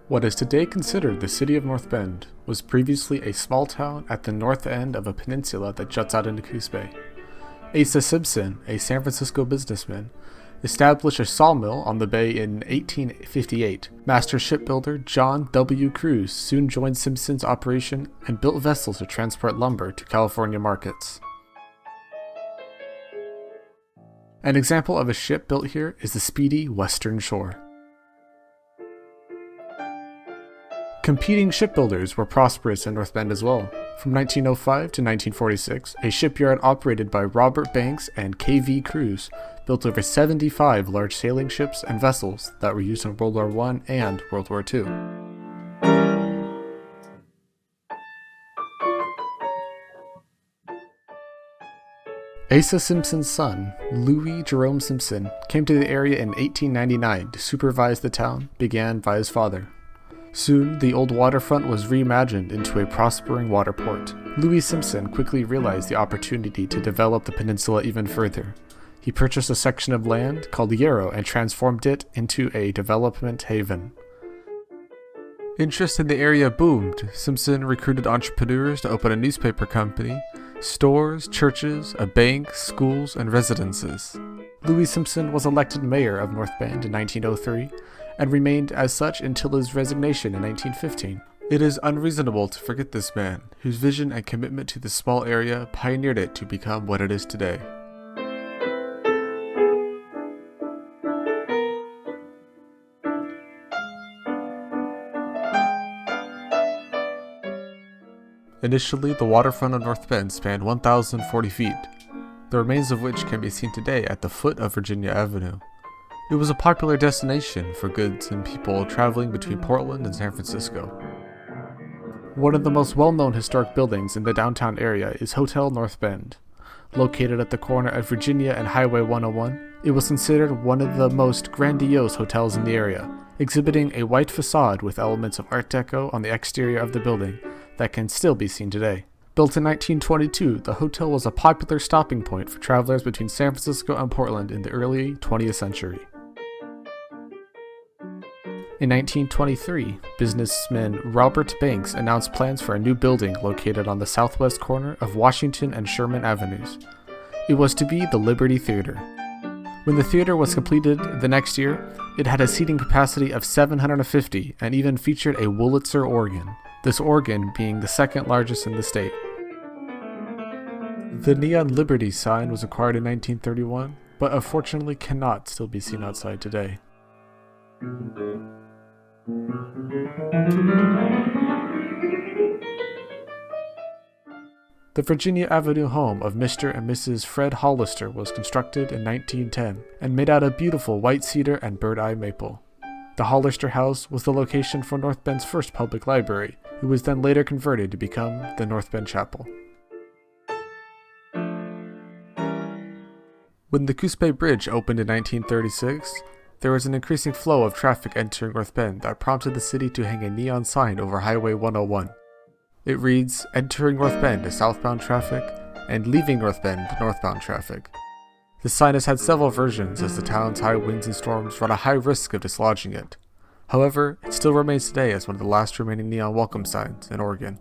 What is today considered the city of North Bend was previously a small town at the north end of a peninsula that juts out into Coos Bay. Asa Simpson, a San Francisco businessman, established a sawmill on the bay in 1858. Master shipbuilder John W. Cruz soon joined Simpson's operation and built vessels to transport lumber to California markets. An example of a ship built here is the speedy Western Shore. Competing shipbuilders were prosperous in North Bend as well. From 1905 to 1946, a shipyard operated by Robert Banks and K.V. Cruz built over 75 large sailing ships and vessels that were used in World War I and World War II. Asa Simpson's son, Louis Jerome Simpson, came to the area in 1899 to supervise the town began by his father. Soon, the old waterfront was reimagined into a prospering water port. Louis Simpson quickly realized the opportunity to develop the peninsula even further. He purchased a section of land called Yarrow and transformed it into a development haven. Interest in the area boomed. Simpson recruited entrepreneurs to open a newspaper company, stores, churches, a bank, schools, and residences. Louis Simpson was elected mayor of North Bend in 1903 and remained as such until his resignation in 1915. It is unreasonable to forget this man, whose vision and commitment to this small area pioneered it to become what it is today. Initially, the waterfront of North Bend spanned 1,040 feet, the remains of which can be seen today at the foot of Virginia Avenue. It was a popular destination for goods and people traveling between Portland and San Francisco. One of the most well-known historic buildings in the downtown area is Hotel North Bend. Located at the corner of Virginia and Highway 101, it was considered one of the most grandiose hotels in the area, exhibiting a white facade with elements of Art Deco on the exterior of the building that can still be seen today. Built in 1922, the hotel was a popular stopping point for travelers between San Francisco and Portland in the early 20th century. In 1923, businessman Robert Banks announced plans for a new building located on the southwest corner of Washington and Sherman Avenues. It was to be the Liberty Theater. When the theater was completed the next year, it had a seating capacity of 750 and even featured a Wurlitzer organ, this organ being the second largest in the state. The Neon Liberty sign was acquired in 1931, but unfortunately cannot still be seen outside today. The Virginia Avenue home of Mr. and Mrs. Fred Hollister was constructed in 1910 and made out of beautiful white cedar and bird-eye maple. The Hollister House was the location for North Bend's first public library, who was then later converted to become the North Bend Chapel. When the Coos Bay Bridge opened in 1936, there was an increasing flow of traffic entering North Bend that prompted the city to hang a neon sign over Highway 101. It reads, "Entering North Bend is southbound traffic, and leaving North Bend northbound traffic." The sign has had several versions as the town's high winds and storms run a high risk of dislodging it. However, it still remains today as one of the last remaining neon welcome signs in Oregon.